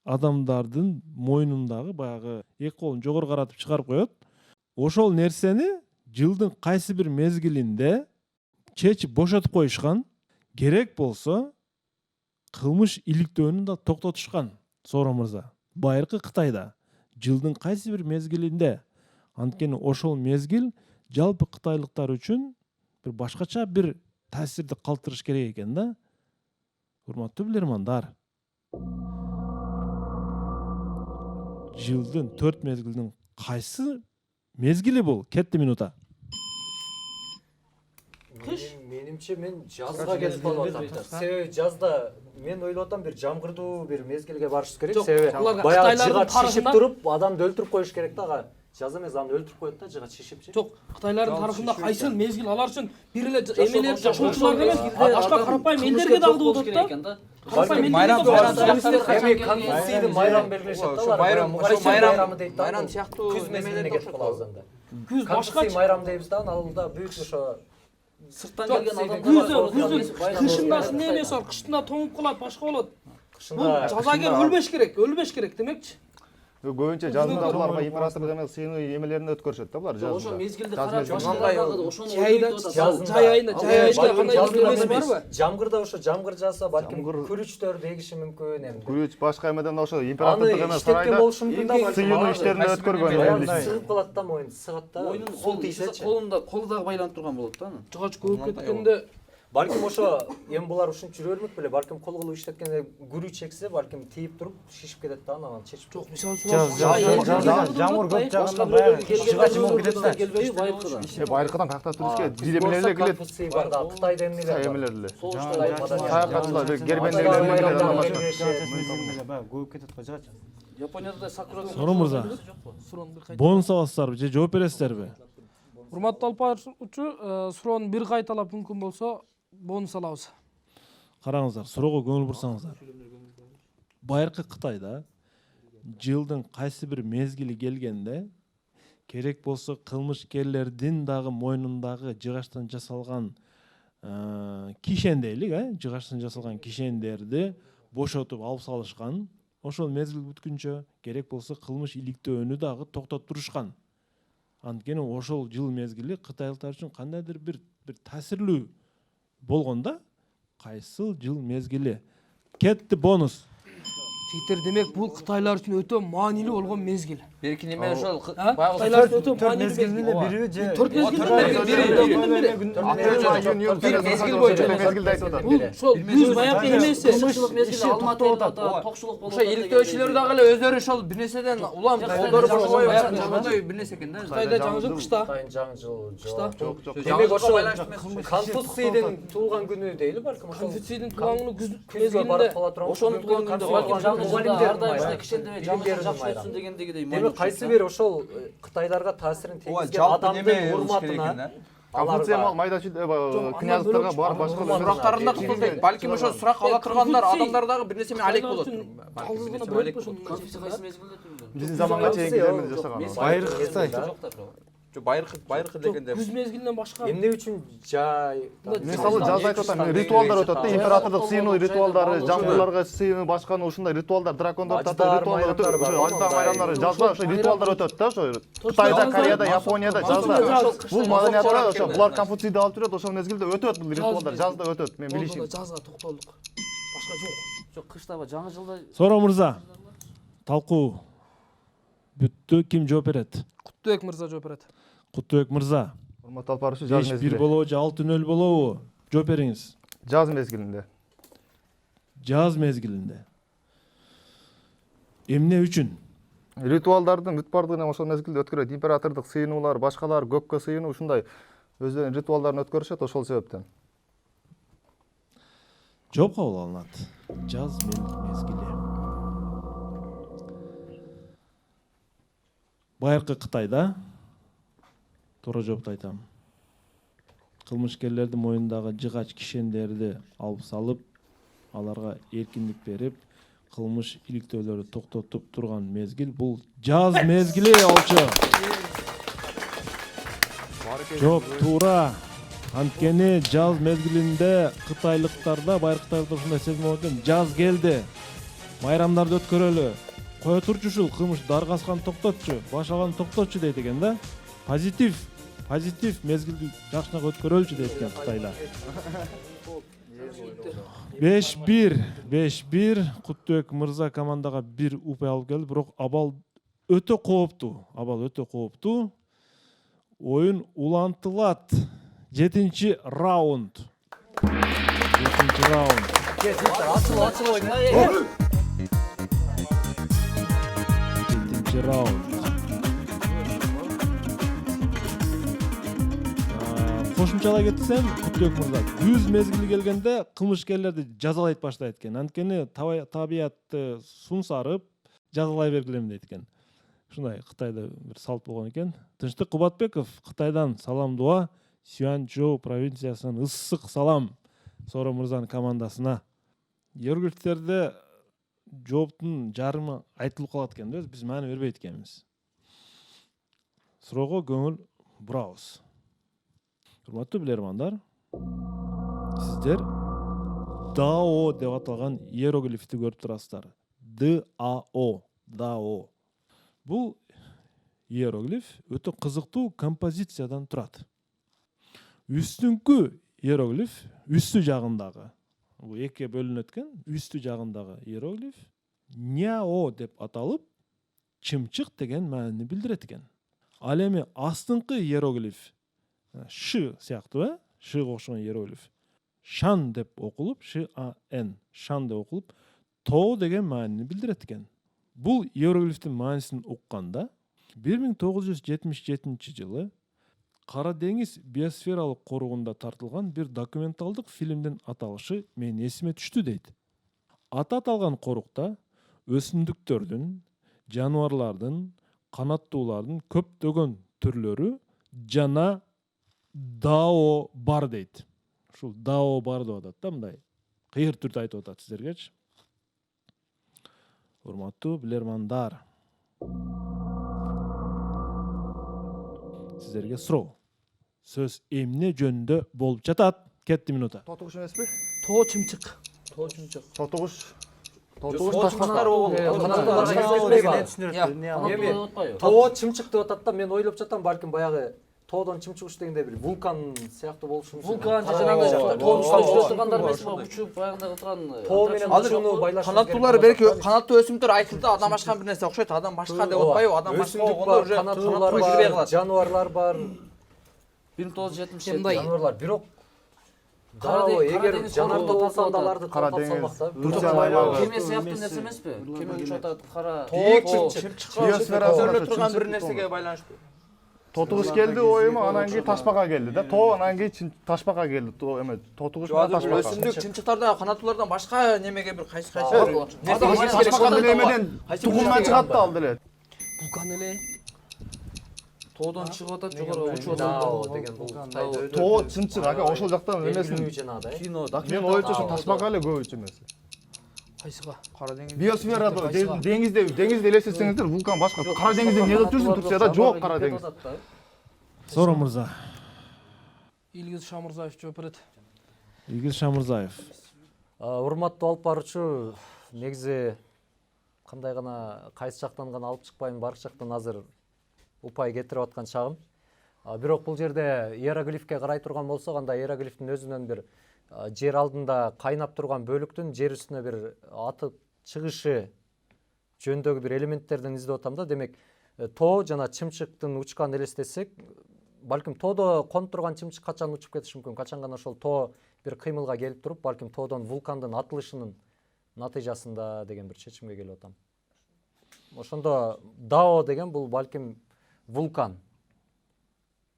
адамдардын мойнундагы баягы эки колун жогору каратып чыгарып коет. Ошол нерсени жылдын кайсы бир мезгилинде чечип бошотуп коюшкан. Керек болсо кылмыш иликтөөнү да токтотушкан. Сооро мырза, байыркы Кытайда жылдын кайсы бир мезгилинде, анткени ошол мезгил жалпы кытайлыктар үчүн бир башкача бир таасирди калтырыш керек экен да. Урматтуу билермандар, жылдын 4 мезгилдин кайсы мезгили бул? Кетти минута. Менимче мен жазга кетип калып атам. Себеби жазда мен ойлоп атам бир жамгырдуу бир мезгилге барышыбыз керек. Себеби баягы жыга шишип туруп адамды өлтүрүп коюш керек да. Жаз эмес, аны өлтүрүп коет да, жыга шишипчи. Жок, Кытайлардын тарыхында кайсы мезгил алар үчүн бир эле эмелер жашоочуларга эмес, башка карапайым элдерге да алдуу болот да. Конфуцийдин майрамы белгилешет да. Майрам сыяктуу күз мезгилине кетип калабыз анда. Күз башка майрам дейбиз да, ал да бүт ошо сырттан келген адамдар күздүн кышында эмне эмес бар, кыштында тоңуп калат, башка болот. Бул жазагер өлбөш керек демекчи. Көбүнчө жазында буларга императорлук эмес сыйынуу эмелерине өткөрүшөт да булар жазда. ошо мезгилди карап ошону Жай айында кандай эмеси барбы? Жамгырда ошо жамгыр жаса, балким күрүчтөр эгиши мүмкүн эми. Күрүч башка эмеден ошо императорлук эмес сарайда сыйынуу иштерине өткөргөн. Сыгып калат да, моюн сыгат да. кол тийсечи. Колундагы байланып турган болот да аны. Жыгач көбүп кеткенде Балким ошо эми булар ушунча жүрөрмүк беле, балким кол кылып иштеткенде күрү чексе, балким тийип туруп шишип кетет да, анан чечип. жок, мисалы Жамгыр көп жагында баягы жыгач болуп кетет да. Байыркыдан какта турушка дилемелер эле келет. Конфуций бар да, Кытайда эмнелер бар? Эмелер эле. Саякатчылар, Баягы көбүп кетет го жыгач. Японияда да сакура. Сооро мырза, бонус аласыздарбы же жооп бересиздерби? урматтуу алып баруучу, суроону бир кайталап мүмкүн болсо бонус алабыз. Караңыздар, суроого көңүл бурсаңыздар. Байыркы Кытайда жылдын кайсы бир мезгили келгенде керек болсо кылмышкерлердин дагы мойнундагы жыгачтан жасалган кишен дейлик, жыгачтан жасалган кишендерди бошотуп алып салышкан. Ошол мезгил бүткүнчө керек болсо кылмыш иликтөөнү дагы токтотурушкан. Анткени ошол жыл мезгили кытайлыктар үчүн кандайдыр бир таасирлүү болгондо, кайсыл жыл мезгили? Кетти бонус. Титер демек бул кытайлар үчүн өтө маанилүү болгон мезгил. Берки неме ошол Кытайлар үчүн өтө маанилүү Мезгилинде бири же 4 мезгил боюнча мезгилди айтып атат. Бул ошол күз баягы эмеси. Кышылык мезгилде Алматыда токшулук болот. ошо иликтөөчүлөр дагы эле өздөрү ошол бир нерседен улам колдору бошобой баягы жагандай бир нерсе экен да. Кытайда жаңы жыл кышта. жаңы жыл Кышта. Демек ошо Конфуцийдин туулган күнү дейли, балким ошол. Конфуцийдин туулган күнү күз Күзгө барып кала турган. Ошонун туулган күндө балким жаңы жылда ар дайым кишендебей жаңы жакшы өтсүн дегендегидей. Демек кайсы бир ошол кытайларга таасирин тийгизген адамдын урматына Конфуций майда князьдерге бар башка сурактарында кылбайт. Балким ошо сурак ала тургандар адамдар дагы бир нерсе менен алек болот. Жалгыз гана бөлөп ошону Конфуций кайсы мезгилде турду? биздин заманга чейинки эмне жашаган. Байыркы Кытай. Байыркы дегенде күз мезгилинен башка эмне үчүн жай? Мисалы жазда айтып атам, ритуалдар өтөт да, императордук сыйынуу ритуалдары, жамгырларга сыйынуу башканы ушундай ритуалдар, дракондор татуу ритуалдар өтөт. Ошо аждар майрамдары жазда ошо ритуалдар өтөт да, ошо Кытайда, Кореяда, Японияда жазда. Бул маданиятта ошо булар Конфуцийди алып жүрөт, ошол мезгилде өтөт бул ритуалдар, жазда өтөт. Мен билишим. жазга токтолдук. Башка жок. Жок, кыштаба жаңы жылда Сооро мырза, талкуу бүттү. Ким жооп берет? Куттубек мырза жооп берет. Куттубек мырза. Урматтуу алып баруучу, жаз 5-1 мезгили. болобу же 6-0 болобу? Жооп бериңиз. Жаз мезгилинде. Жаз мезгилинде. Эмне үчүн? Ритуалдардын бүт бардыгын ошол мезгилде өткөрөт. Императордук сыйынуулар, башкалар көккө сыйынуу ушундай өздөрүнүн ритуалдарын өткөрүшөт ошол себептен. Жооп кабыл алынат. Жаз мезгили. Байыркы Кытайда туура жоопту айтам. Кылмышкерлердин моюндагы жыгач кишендерди алып салып, аларга эркиндик берип, кылмыш иликтөөлөрү токтотуп турган мезгил бул жаз мезгили болчу. Жооп туура. Анткени жаз мезгилинде кытайлыктарда, байыркытарда ушундай сезим болот экен. Жаз келди. Майрамдарды өткөрөлү. Кое турчу ушул кылмыш даргаскан токтотчу, башаган токтотчу дейт экен да. Позитив мезгилди жакшыраак өткөрөлчү дейт экен кытайлар. 5-1 Куттубек мырза командага 1 упай алып келди, бирок абал өтө кооптуу. Oyun улантылат. 7-ci раунд. 7-ci раунд. Açıl oyun. 7-ci раунд. Кошумчалай кетсем, Куттубек мырза, күз мезгили келгенде кылмышкерлерди жазалайт баштайт экен. Анткени табиятты сунсарып жазалай бергилем дейт экен. Ушундай Кытайда бир салт болгон экен. Тынчтык Кубатбеков Кытайдан салам дуа, Сюанчжоу провинциясынан ысык салам Сора мырзанын командасына. Иероглифтерде жооптун жарымы айтылып калат экен да, биз маани бербейт экенбиз. Суроого көңүл бурабыз. Урматтуу билермандар, сиздер дао деп аталган иероглифти көрүп турасыздар. дао. Бул иероглиф өтө кызыктуу композициядан турат. Үстүңкү иероглиф, үстү жагындагы, бул экиге бөлүнөт экен, үстү жагындагы иероглиф няо деп аталып, чымчык деген маанини билдирет экен. Ал эми астыңкы иероглиф ш сыяктуу, шга окшогон иероглиф шан деп окулуп, шан деп окулуп, тоо деген маанини билдирет экен. Бул иероглифтин маанисин укканда 1977 жылы Кара деңиз биосфералык коругунда тартылган бир документалдык фильмдин аталышы менин эсиме түштү дейт. Аты аталган корукта өсүмдүктөрдүн, жаныбарлардын, канаттуулардын көптөгөн түрлөрү жана дао бар дейт. Ушул дао бар деп атат да, мындай кыйыр түрдө айтып атат сиздергечи. Урматтуу билермандар, сиздерге суроо. Сөз эмне жөнүндө болуп жатат? Кетти минута. Тотугуш эмеспи? Тоо чымчык. Тотугуш Тоо чымчык деп атат да, мен ойлоп жатам, балким баягы тоодон чымчык уч дегенде бир вулкан сыяктуу болушу мүмкүн. Вулкан же жанагындай тоонун үстүндө тургандар эмеспи? Учуп баягындай отурган. Тоо менен учууну байлаштырып. Канаттуулар белки канаттуу өсүмдүктөр айтылды, адам башка бир нерсе окшойт, адам башка деп атпайбы? Адам башка болгондо уже канаттуулар бар, жаныбарлар бар. 1977 жаныбарлар, бирок дао эгер жанарда болсо аларды таап салмак да. Турция аймагы. кеме сыяктуу нерсе эмеспи? Кеме учуп атат, кара биосферада турган бир нерсеге байланыштуу. Тотугуш келди оюма, анан кийин ташпака келди да. Тоо анан кийин ташпака келди. Тоо эме тотугуш менен ташпака. Өсүмдүк, чымчыктарда, канаттуулардан башка немеге бир кайсы ташпака немеден тугумдан чыгат да ал деле. Вулкан эле. тоодон чыгып атат, жогору учуп дао атат. деген бул Тоо чымчык, ака ошол жактан эмесин. Кино, Мен ойчу ошо ташпака эле көбүнчө эмес. Кайсыга? Кара деңиз. Биосферада деңизде элестетсеңиздер, вулкан башка. Кара деңизде эмне кылып жүрсүң? Турцияда жок кара деңиз. Сора мырза. Илгиз Шамырзаев жооп берет. Илгиз Шамырзаев. Урматтуу алып баруучу, негизи кандай гана кайсы жактан гана алып чыкпайм, барк жактан азыр упай кетирип аткан чагым. Бирок бул жерде иероглифке карай турган болсок, анда иероглифтин өзүнөн бир жер алдында кайнап турган бөлүктүн жер үстүнө бир атып чыгышы жөнүндөгү бир элементтерден издеп атам да. Демек, тоо жана чымчыктын учканын элестетсек, балким тоодо конуп турган чымчык качан учуп кетиши мүмкүн, качан гана ошол тоо бир кыймылга келип туруп, балким тоодон вулкандын атылышынын натыйжасында деген бир чечимге келип атам. Ошондо дао деген бул балким вулкан.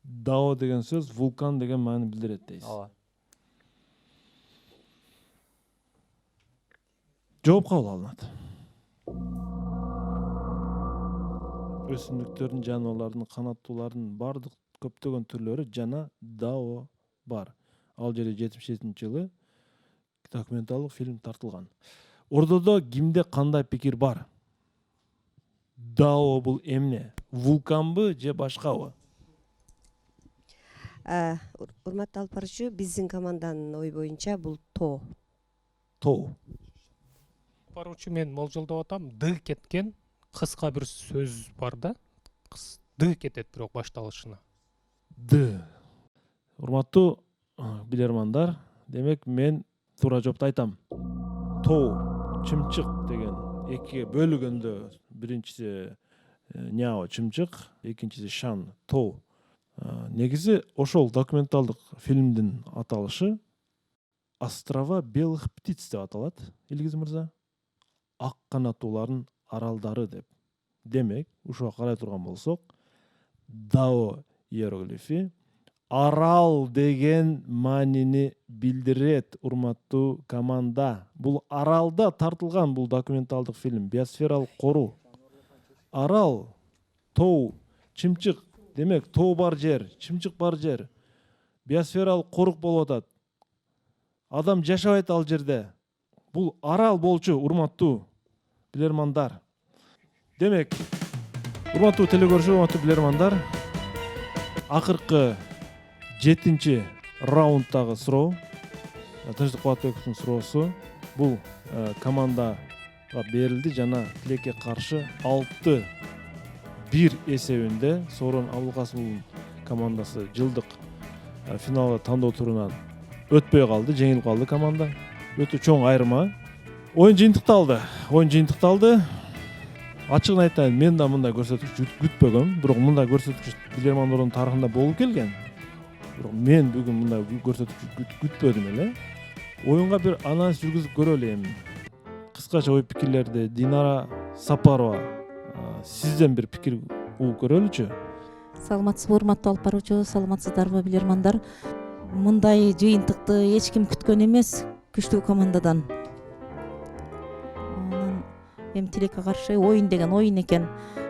Дао деген сөз вулкан деген маани билдирет дейсиз. Ооба. Жооп кабыл алынат. Өсүмдүктөрдүн, жаныбарлардын, канаттуулардын бардык көптөгөн түрлөрү жана дао бар. Ал жерде 77-жылы документалдык фильм тартылган. Ордодо кимде кандай пикир бар? Дао бул эмне? Вулканбы же башкабы? Урматтуу алып баруучу, биздин команданын ой боюнча бул тоо. Тоо. Баруучу мен болжолдоп атам, ды кеткен кыска бир сөз бар да. Ды кетет бирок башталышына. Ды. Урматтуу билермандар, демек мен туура жоопту айтам. Тоо, чымчык деген экиге бөлүгөндө биринчиси Няо чымчык, экинчиси Шан тоо. Негизи ошол документалдык фильмдин аталышы Острова белых птиц деп аталат, Илгиз мырза. Ак канаттуулардын аралдары деп. Демек, ушуга карай турган болсок, Дао иероглифи арал деген маанини билдирет, урматтуу команда. Бул аралда тартылган бул документалдык фильм, биосфералык коруу. Арал, тоо, чымчык, демек тоо бар жер, чымчык бар жер. Биосфералык корук болуп атат. Адам жашабайт ал жерде. Бул арал болчу, урматтуу билермандар. Демек, урматтуу телекөрүүчүлөр, урматтуу билермандар, акыркы 7-чи раундтагы суроо, Тынчтык Кубатбековдун суроосу, бул командага берилди жана Тилекке каршы 6-1 эсебинде Сооронбай Абылкасымовдун командасы жылдык финалга тандоо турунан өтпөй калды, жеңилип калды команда. Өтө чоң айырма. Оюн жыйынтыкталды. Ачыгын айтайын, мен да мындай көрсөткүч күтпөгөм, бирок мындай көрсөткүч билермандардын тарыхында болуп келген. Бирок мен бүгүн мындай көрсөткүч күтпөдүм эле. Оюнга бир анализ жүргүзүп көрөлү эми. Кыскача ой пикирлерди Динара Сапарова сизден бир пикир угуп көрөлүчү. Саламатсызбы, урматтуу алып баруучу, саламатсыздарбы билермандар. Мындай жыйынтыкты эч ким күткөн эмес, күчтүү командадан. Эми Тилекке каршы оюн деген оюн экен,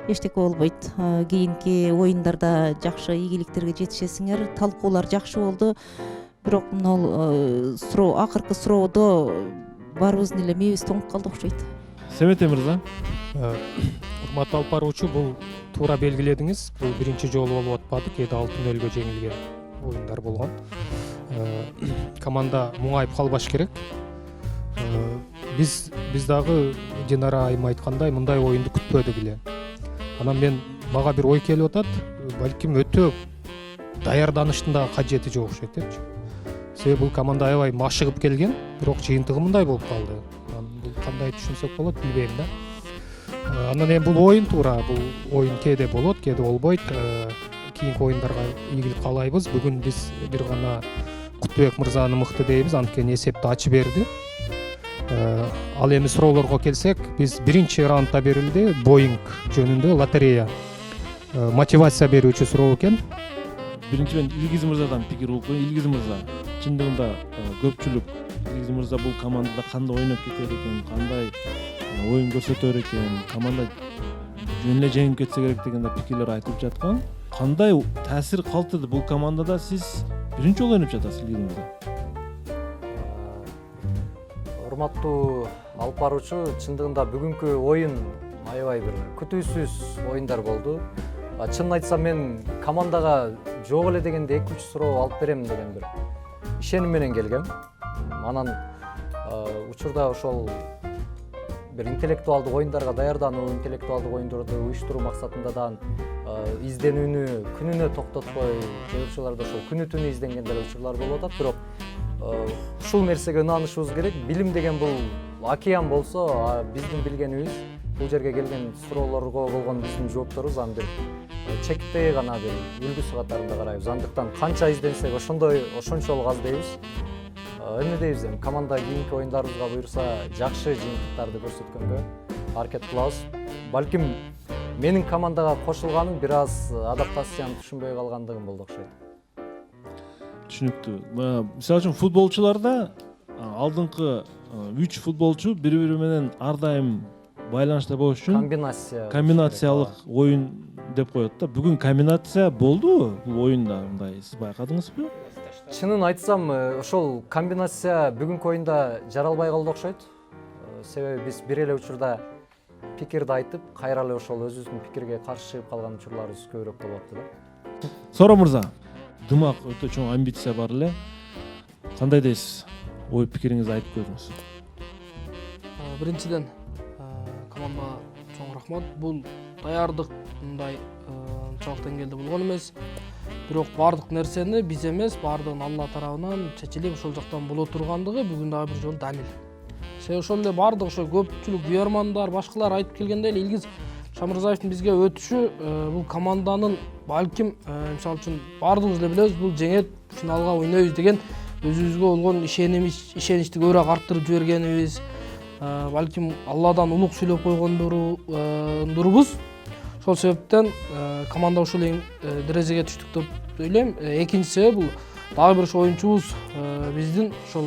эчтеке болбойт. Кийинки оюндарда жакшы ийгиликтерге жетишесиңер. Талкуулар жакшы болду. Бирок мына суроо, акыркы суроодо баарыбыздын эле мээбиз тоңуп калды окшойт. Семете мырза. Урматтуу алып баруучу, бул туура белгиледиңиз. Бул биринчи жолу болуп атпады, кээде 6-0 жеңилген оюндар болгон. Команда муңайып калбаш керек. Биз дагы Динара айым айткандай мындай оюнду күтпөдүк эле. Анан мен мага бир ой келип атат, балким өтө даярданыштын да кажети жок окшойт депчи. Себеби бул команда аябай машыгып келген, бирок жыйынтыгы мындай болуп калды. Бул кандай түшүнсөк болот билбейм да. Анан эми бул оюн туура, бул оюн кээде болот, кээде болбойт. Кийинки оюндарга ийгилик каалайбыз. Бүгүн биз бир гана Кутбек мырзаны мыкты дейбиз, анткени эсепти ачып берди. Ал эми суроолорго келсек, биз биринчи раундда берилди Боинг жөнүндө лотерея. Мотивация берүүчү суроо экен. Биринчиден Илгиз мырзадан пикир угуп, Илгиз мырза чындыгында көпчүлүк Илгиз мырза бул командада кандай ойноп кетер экен, кандай оюн көрсөтөр экен, команда жөн эле жеңип кетсе керек деген пикирлер айтып жаткан. Кандай таасир калтырды бул командада? Сиз биринчи жолу ойноп жатасыз Илгиз мырза. Урматтуу алып баруучу, чындыгында бүгүнкү оюн аябай бир күтүүсүз оюндар болду. Чынын айтсам, мен командага жок эле дегенде 2-3 суроо алып берем деген бир ишеним менен келгем. Анан учурда ошол бир интеллектуалдык оюндарга даярдануу, интеллектуалдык оюндарды уюштуруу максатында да изденүүнү күнүнө токтотпой, кээ бир учурларда ошол күнү түнү изденген деле учурлар болуп атат. Бирок ушул нерсеге ынанышыбыз керек. Билим деген бул океан болсо, биздин билгенибиз бул жерге келген суроолорго болгон биздин жоопторубуз аны бир чектей гана бир үлгүсү катарында карайбыз. Андыктан канча изденсек ошончолук аз дейбиз. Эмне дейбиз эми, команда кийинки оюндарыбызга буюрса жакшы жыйынтыктарды көрсөткөнгө аракет кылабыз. Балким менин командага кошулганым бир аз адаптацияны түшүнбөй калгандыгым болду окшойт. Түшүнүктүү. Мисалы үчүн футболчуларда алдыңкы 3 футболчу бири-бири менен ар дайым байланышта болуш үчүн комбинациялык оюн деп коет да. Бүгүн комбинация болдубу бул оюнда? Мындай сиз байкадыңызбы? Чынын айтсам, ошол комбинация бүгүнкү оюнда жаралбай калды окшойт. Себеби биз бир эле учурда пикирди айтып, кайра эле ошол өзүбүздүн пикирге каршы чыгып калган учурларыбыз көбүрөөк болуп атты да. Сооронбай мырза, дымак өтө чоң амбиция бар эле. Кандай дейсиз? Ой пикириңизди айтып көрүңүз. Биринчиден командага чоң рахмат. Бул даярдык мындай чоң деңгээлде болгон эмес. бирок баардык нерсени биз эмес, баардыгын Алла тарабынан чечилип ошол жактан боло тургандыгы бүгүн дагы бир жолу далил. Себеби ошол эле баардык ошо көпчүлүк күйөрмандар, башкалар айтып келгендей эле Илгиз Шамырзаевдин бизге өтүшү бул команданын балким мисалы үчүн баардыгыбыз эле билебиз, бул жеңет, финалга ойнойбуз деген өзүбүзгө болгон ишеничти көбүрөөк арттырып жибергенибиз, балким Алладан улук сүйлөп койгондорубуз. Ошол себептен команда ушул дережеге түштүк деп ойлойм. Экинчи себеп бул дагы бир ошо оюнчубуз биздин ошол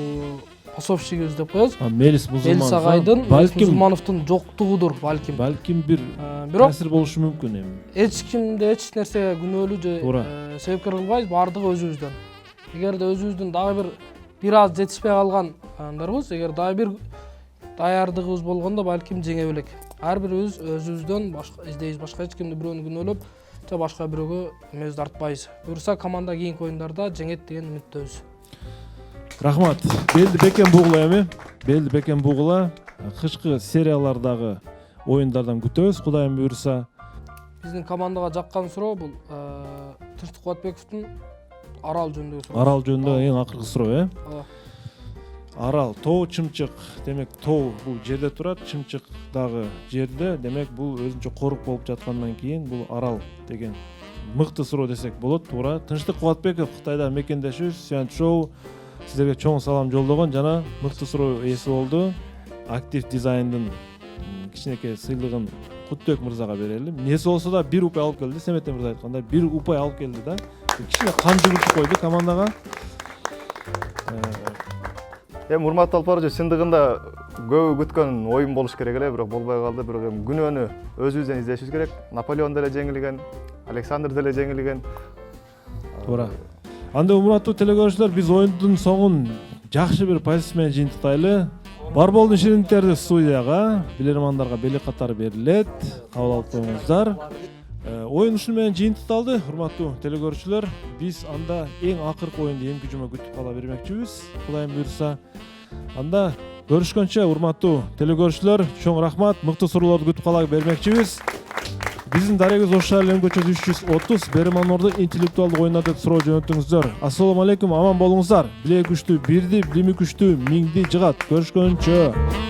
пасовщигибиз деп коебуз. Мелис Агайдын, Музулмановдун жоктугудур балким. Балким бир бирок таасир болушу мүмкүн эми. Эч кимди эч нерсеге күнөөлүү же себепкер кылбайбыз, баардыгы өзүбүздөн. Эгерде өзүбүздүн дагы бир аз жетишпей калгандарбыз, эгер дагы бир даярдыгыбыз болгондо балким жеңе белек. Ар бирибиз өзүбүздөн издейбиз, башка эч кимди бирөөнү күнөөлөп же башка бирөөгө эмебизди артпайбыз. Буюрса команда кийинки оюндарда жеңет деген үмүттөбүз. Рахмат. Белди бекем бугула эми. Белди бекем бугула. Кышкы сериялардагы оюндардан күтөбүз, Кудайым буйрса. Биздин командага жаккан суроо бул Тынчтык Кубатбековдун Арал жөнүндөгү суроо. Арал жөнүндө эң акыркы суроо, Арал тоо чымчык, демек тоо бул жерде турат, чымчык дагы жерде, демек бул өзүнчө корук болуп жаткандан кийин бул Арал деген мыкты суроо десек болот, туура. Тынчтык Кубатбеков Кытайда мекендешибиз, Сюан Шоу сиздерге чоң салам жолдогон жана мыкты суроо ээси болду. Актив дизайндын кичинекей сыйлыгын Куттөк мырзага берели. Эмнеси болсо да 1 упай алып келди, Семетем мырза айткандай 1 упай алып келди да. Кичине кан жүгүртүп койду командага. Эми урматтуу алып баруучу, чындыгында көбү күткөн оюн болуш керек эле, бирок болбой калды. Бирок эми күнөөнү өзүбүздөн издешибиз керек. Наполеон деле жеңилген, Александр деле жеңилген. Туура. Анда урматтуу телекөрүүчүлөр, биз оюндун соңун жакшы бир позиция менен жыйынтыктайлы. Бар болдун ширинтерди студияга, билермандарга белек катары берилет. Кабыл алып коюңуздар. Оюн ушун менен жыйынтыкталды, урматтуу телекөрүүчүлөр. Биз анда эң акыркы оюнду эмки жума күтүп кала бермекчибиз. Кудайым буйрса. Анда көрүшкөнчө, урматтуу телекөрүүчүлөр, чоң рахмат. Мыкты суроолорду күтүп кала бермекчибиз. Биздин дарегибиз ошол өлкөчө 330 Берман Ордо интеллектуалдык оюндар деп суроо жөнөттүңүздөр. Ассалому алейкум, аман болуңуздар. Билеги күчтүү бирди, билими күчтүү миңди жыгат. Көрүшкөнчө.